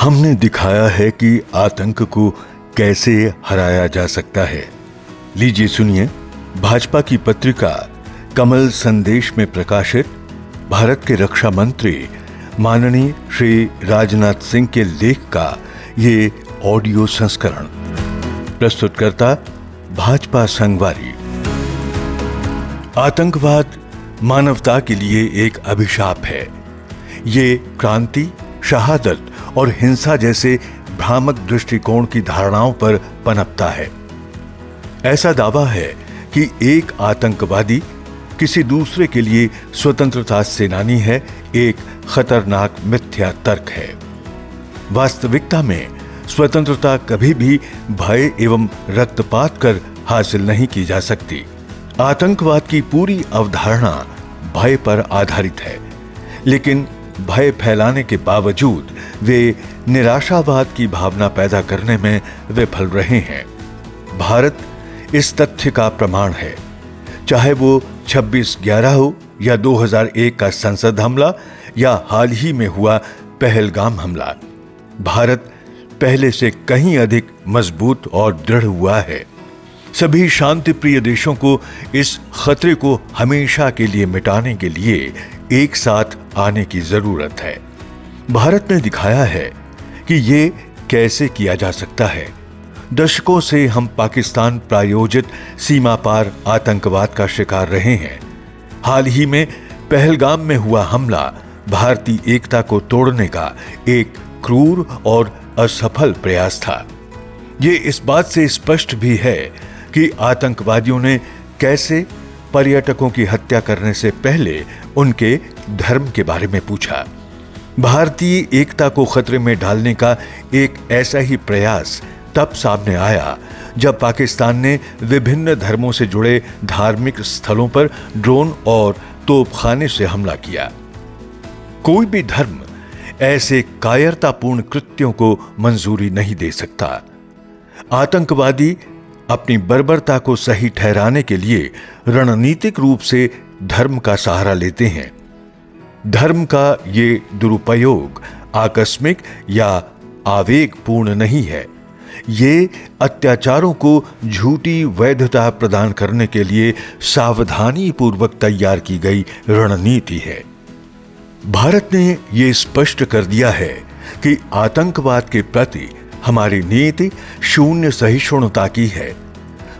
हमने दिखाया है कि आतंक को कैसे हराया जा सकता है। लीजिए सुनिए भाजपा की पत्रिका कमल संदेश में प्रकाशित भारत के रक्षा मंत्री माननीय श्री राजनाथ सिंह के लेख का ये ऑडियो संस्करण। प्रस्तुतकर्ता भाजपा संगवारी। आतंकवाद मानवता के लिए एक अभिशाप है। ये क्रांति, शहादत और हिंसा जैसे भ्रामक दृष्टिकोण की धारणाओं पर पनपता है। ऐसा दावा है कि एक आतंकवादी किसी दूसरे के लिए स्वतंत्रता सेनानी है, एक खतरनाक मिथ्या तर्क है। वास्तविकता में स्वतंत्रता कभी भी भय एवं रक्तपात कर हासिल नहीं की जा सकती। आतंकवाद की पूरी अवधारणा भय पर आधारित है, लेकिन भय फैलाने के बावजूद वे निराशावाद की भावना पैदा करने में विफल रहे हैं। भारत इस तथ्य का प्रमाण है। चाहे वो 26/11 हो या 2001 का संसद हमला या हाल ही में हुआ पहलगाम हमला, भारत पहले से कहीं अधिक मजबूत और दृढ़ हुआ है। सभी शांति प्रिय देशों को इस खतरे को हमेशा के लिए मिटाने के लिए एक साथ आने की जरूरत है। भारत ने दिखाया है कि ये कैसे किया जा सकता है। दशकों से हम पाकिस्तान प्रायोजित सीमा पार आतंकवाद का शिकार रहे हैं। हाल ही में पहलगाम में हुआ हमला भारतीय एकता को तोड़ने का एक क्रूर और असफल प्रयास था। ये इस बात से स्पष्ट भी है कि आतंकवादियों ने कैसे पर्यटकों की हत्या करने से पहले उनके धर्म के बारे में पूछा। भारतीय एकता को खतरे में डालने का एक ऐसा ही प्रयास तब सामने आया जब पाकिस्तान ने विभिन्न धर्मों से जुड़े धार्मिक स्थलों पर ड्रोन और तोपखाने से हमला किया। कोई भी धर्म ऐसे कायरतापूर्ण कृत्यों को मंजूरी नहीं दे सकता। आतंकवादी अपनी बर्बरता को सही ठहराने के लिए रणनीतिक रूप से धर्म का सहारा लेते हैं। धर्म का ये दुरुपयोग आकस्मिक या आवेगपूर्ण नहीं है। ये अत्याचारों को झूठी वैधता प्रदान करने के लिए सावधानी पूर्वक तैयार की गई रणनीति है। भारत ने ये स्पष्ट कर दिया है कि आतंकवाद के प्रति हमारी नीति शून्य सहिष्णुता की है।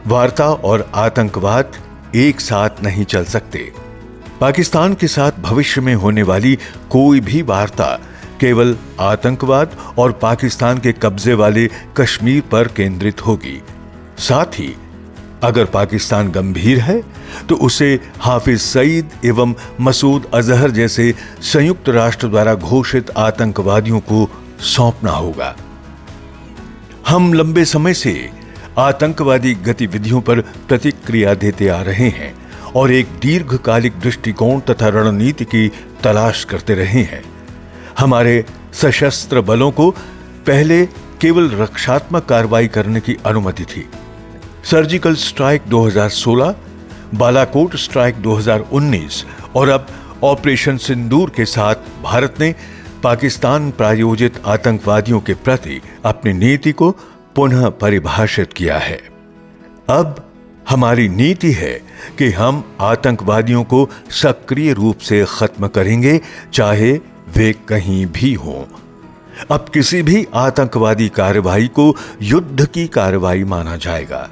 वार्ता और आतंकवाद एक साथ नहीं चल सकते। पाकिस्तान के साथ भविष्य में होने वाली कोई भी वार्ता केवल आतंकवाद और पाकिस्तान के कब्जे वाले कश्मीर पर केंद्रित होगी। साथ ही अगर पाकिस्तान गंभीर है तो उसे हाफिज सईद एवं मसूद अजहर जैसे संयुक्त राष्ट्र द्वारा घोषित आतंकवादियों को सौंपना होगा। हम लंबे समय से आतंकवादी गतिविधियों पर प्रतिक्रिया देते आ रहे हैं और एक दीर्घकालिक दृष्टिकोण तथा रणनीति की तलाश करते रहे हैं। हमारे सशस्त्र बलों को पहले केवल रक्षात्मक कार्रवाई करने की अनुमति थी। सर्जिकल स्ट्राइक 2016, बालाकोट स्ट्राइक 2019 और अब ऑपरेशन सिंदूर के साथ भारत ने पाकिस्तान प्रायोजित आतंकवादियों के प्रति अपनी नीति को पुनः परिभाषित किया है। अब हमारी नीति है कि हम आतंकवादियों को सक्रिय रूप से खत्म करेंगे, चाहे वे कहीं भी हों। अब किसी भी आतंकवादी कार्रवाई को युद्ध की कार्रवाई माना जाएगा।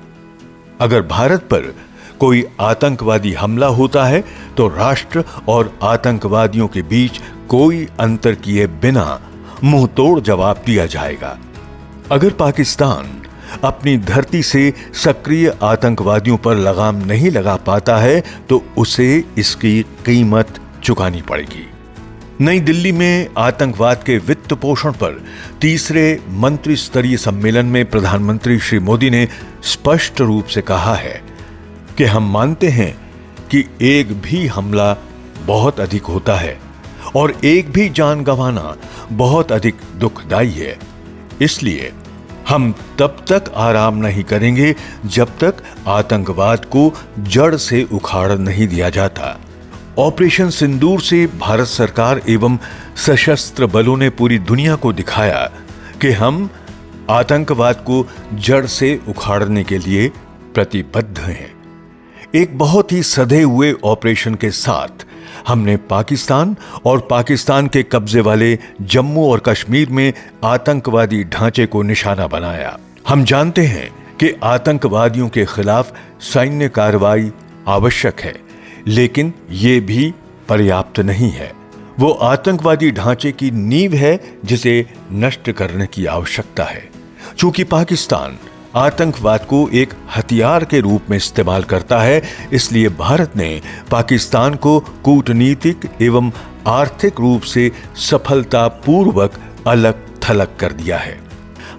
अगर भारत पर कोई आतंकवादी हमला होता है तो राष्ट्र और आतंकवादियों के बीच कोई अंतर किए बिना मुंहतोड़ जवाब दिया जाएगा। अगर पाकिस्तान अपनी धरती से सक्रिय आतंकवादियों पर लगाम नहीं लगा पाता है तो उसे इसकी कीमत चुकानी पड़ेगी। नई दिल्ली में आतंकवाद के वित्त पोषण पर तीसरे मंत्री स्तरीय सम्मेलन में प्रधानमंत्री श्री मोदी ने स्पष्ट रूप से कहा है कि हम मानते हैं कि एक भी हमला बहुत अधिक होता है और एक भी जान गंवाना बहुत अधिक दुखदाई है। इसलिए हम तब तक आराम नहीं करेंगे जब तक आतंकवाद को जड़ से उखाड़ नहीं दिया जाता। ऑपरेशन सिंदूर से भारत सरकार एवं सशस्त्र बलों ने पूरी दुनिया को दिखाया कि हम आतंकवाद को जड़ से उखाड़ने के लिए प्रतिबद्ध हैं। एक बहुत ही सधे हुए ऑपरेशन के साथ हमने पाकिस्तान और पाकिस्तान के कब्जे वाले जम्मू और कश्मीर में आतंकवादी ढांचे को निशाना बनाया। हम जानते हैं कि आतंकवादियों के खिलाफ सैन्य कार्रवाई आवश्यक है, लेकिन ये भी पर्याप्त नहीं है। वो आतंकवादी ढांचे की नींव है जिसे नष्ट करने की आवश्यकता है। चूंकि पाकिस्तान आतंकवाद को एक हथियार के रूप में इस्तेमाल करता है, इसलिए भारत ने पाकिस्तान को कूटनीतिक एवं आर्थिक रूप से सफलतापूर्वक अलग थलग कर दिया है।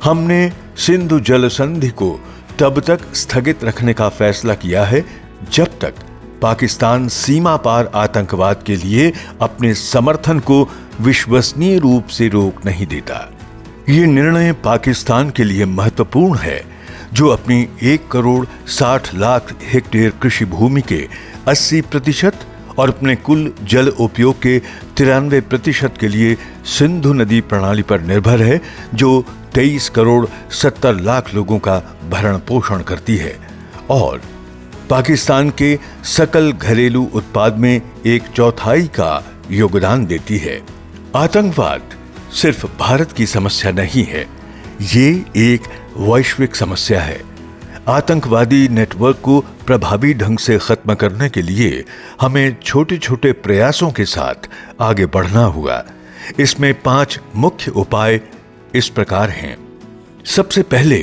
हमने सिंधु जल संधि को तब तक स्थगित रखने का फैसला किया है जब तक पाकिस्तान सीमा पार आतंकवाद के लिए अपने समर्थन को विश्वसनीय रूप से रोक नहीं देता। ये निर्णय पाकिस्तान के लिए महत्वपूर्ण है, जो अपनी 1,60,00,000 हेक्टेयर कृषि भूमि के 80% और अपने कुल जल उपयोग के 93% के लिए सिंधु नदी प्रणाली पर निर्भर है, जो 23,70,00,000 लोगों का भरण पोषण करती है और पाकिस्तान के सकल घरेलू उत्पाद में 1/4 का योगदान देती है। आतंकवाद सिर्फ भारत की समस्या नहीं है, ये एक वैश्विक समस्या है। आतंकवादी नेटवर्क को प्रभावी ढंग से खत्म करने के लिए हमें छोटे छोटे प्रयासों के साथ आगे बढ़ना होगा। इसमें 5 मुख्य उपाय इस प्रकार हैं। सबसे पहले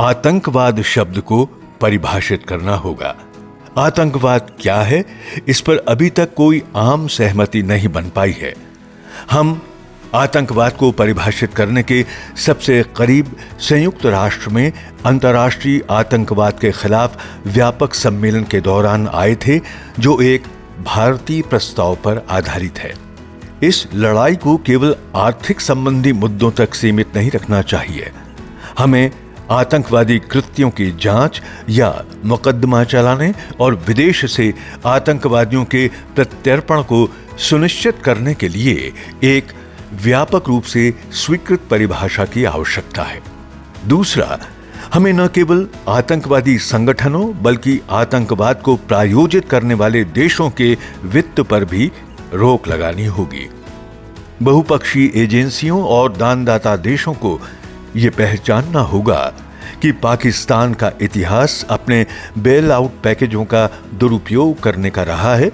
आतंकवाद शब्द को परिभाषित करना होगा। आतंकवाद क्या है, इस पर अभी तक कोई आम सहमति नहीं बन पाई है। हम आतंकवाद को परिभाषित करने के सबसे करीब संयुक्त राष्ट्र में अंतर्राष्ट्रीय आतंकवाद के खिलाफ व्यापक सम्मेलन के दौरान आए थे, जो एक भारतीय प्रस्ताव पर आधारित है। इस लड़ाई को केवल आर्थिक संबंधी मुद्दों तक सीमित नहीं रखना चाहिए। हमें आतंकवादी कृत्यों की जांच या मुकदमा चलाने और विदेश से आतंकवादियों के प्रत्यर्पण को सुनिश्चित करने के लिए एक व्यापक रूप से स्वीकृत परिभाषा की आवश्यकता है। दूसरा, हमें न केवल आतंकवादी संगठनों बल्कि आतंकवाद को प्रायोजित करने वाले देशों के वित्त पर भी रोक लगानी होगी। बहुपक्षीय एजेंसियों और दानदाता देशों को यह पहचानना होगा कि पाकिस्तान का इतिहास अपने बेल आउट पैकेजों का दुरुपयोग करने का रहा है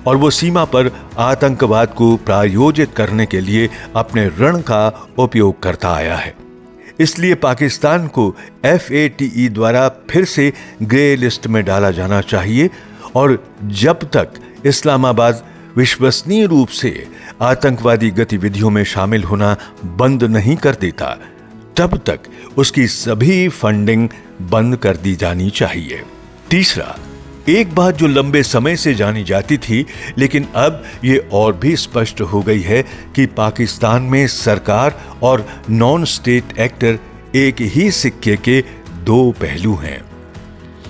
और वो सीमा पर आतंकवाद को प्रायोजित करने के लिए अपने ऋण का उपयोग करता आया है। इसलिए पाकिस्तान को FATF द्वारा फिर से ग्रे लिस्ट में डाला जाना चाहिए और जब तक इस्लामाबाद विश्वसनीय रूप से आतंकवादी गतिविधियों में शामिल होना बंद नहीं कर देता, तब तक उसकी सभी फंडिंग बंद कर दी जानी चाहिए। तीसरा, एक बात जो लंबे समय से जानी जाती थी लेकिन अब ये और भी स्पष्ट हो गई है कि पाकिस्तान में सरकार और नॉन स्टेट एक्टर एक ही सिक्के के 2 पहलू हैं।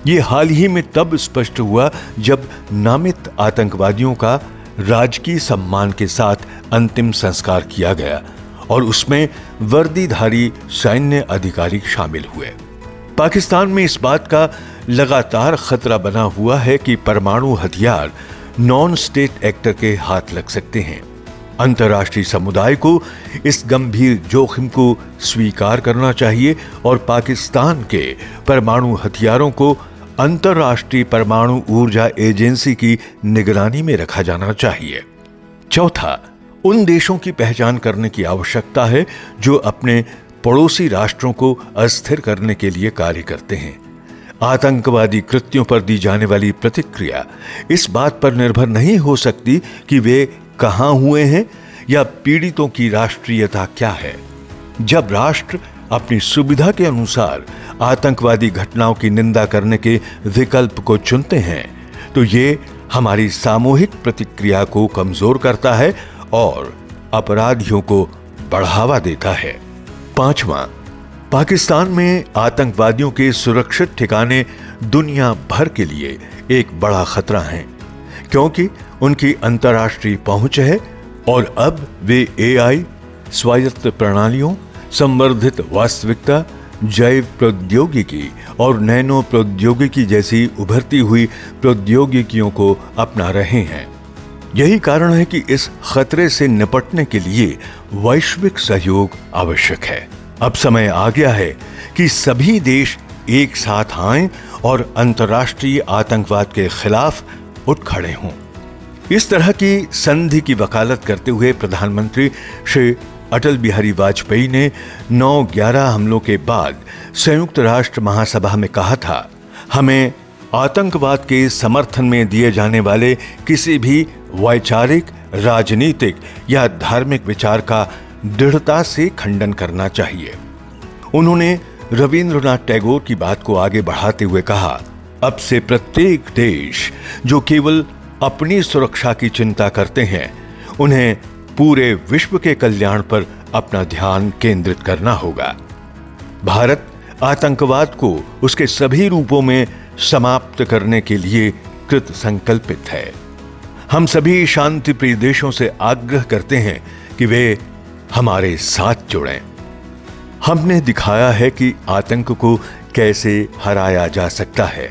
ये हाल ही में तब स्पष्ट हुआ जब नामित आतंकवादियों का राजकीय सम्मान के साथ अंतिम संस्कार किया गया और उसमें वर्दीधारी सैन्य अधिकारी शामिल हुए। पाकिस्तान में इस बात का लगातार खतरा बना हुआ है कि परमाणु हथियार नॉन स्टेट एक्टर के हाथ लग सकते हैं। अंतर्राष्ट्रीय समुदाय को इस गंभीर जोखिम को स्वीकार करना चाहिए और पाकिस्तान के परमाणु हथियारों को अंतर्राष्ट्रीय परमाणु ऊर्जा एजेंसी की निगरानी में रखा जाना चाहिए। चौथा, उन देशों की पहचान करने की आवश्यकता है जो अपने पड़ोसी राष्ट्रों को अस्थिर करने के लिए कार्य करते हैं। आतंकवादी कृत्यों पर दी जाने वाली प्रतिक्रिया इस बात पर निर्भर नहीं हो सकती कि वे कहां हुए हैं या पीड़ितों की राष्ट्रीयता क्या है। जब राष्ट्र अपनी सुविधा के अनुसार आतंकवादी घटनाओं की निंदा करने के विकल्प को चुनते हैं, तो ये हमारी सामूहिक प्रतिक्रिया को कमजोर करता है और अपराधियों को बढ़ावा देता है। पांचवां, पाकिस्तान में आतंकवादियों के सुरक्षित ठिकाने दुनिया भर के लिए एक बड़ा खतरा हैं, क्योंकि उनकी अंतर्राष्ट्रीय पहुंच है और अब वे AI, स्वायत्त प्रणालियों, संवर्धित वास्तविकता, जैव प्रौद्योगिकी और नैनो प्रौद्योगिकी जैसी उभरती हुई प्रौद्योगिकियों को अपना रहे हैं। यही कारण है कि इस खतरे से निपटने के लिए वैश्विक सहयोग आवश्यक है। अब समय आ गया है कि सभी देश एक साथ आएं और अंतर्राष्ट्रीय आतंकवाद के खिलाफ उठ खड़े हों। इस तरह की संधि की वकालत करते हुए प्रधानमंत्री श्री अटल बिहारी वाजपेयी ने 9/11 हमलों के बाद संयुक्त राष्ट्र महासभा में कहा था, हमें आतंकवाद के समर्थन में दिए जाने वाले किसी भी वैचारिक, राजनीतिक या धार्मिक विचार का दृढ़ता से खंडन करना चाहिए। उन्होंने रविंद्रनाथ टैगोर की बात को आगे बढ़ाते हुए कहा, अब से प्रत्येक देश जो केवल अपनी सुरक्षा की चिंता करते हैं, उन्हें पूरे विश्व के कल्याण पर अपना ध्यान केंद्रित करना होगा। भारत आतंकवाद को उसके सभी रूपों में समाप्त करने के लिए कृत संकल्पित है। हम सभी शांति प्रिय देशों से आग्रह करते हैं कि वे हमारे साथ जुड़ें। हमने दिखाया है कि आतंक को कैसे हराया जा सकता है।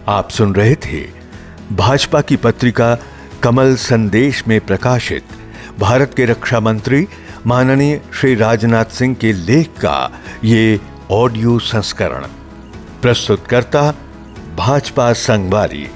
आप सुन रहे थे भाजपा की पत्रिका कमल संदेश में प्रकाशित भारत के रक्षा मंत्री माननीय श्री राजनाथ सिंह के लेख का ये ऑडियो संस्करण। प्रस्तुतकर्ता भाजपा संगवारी।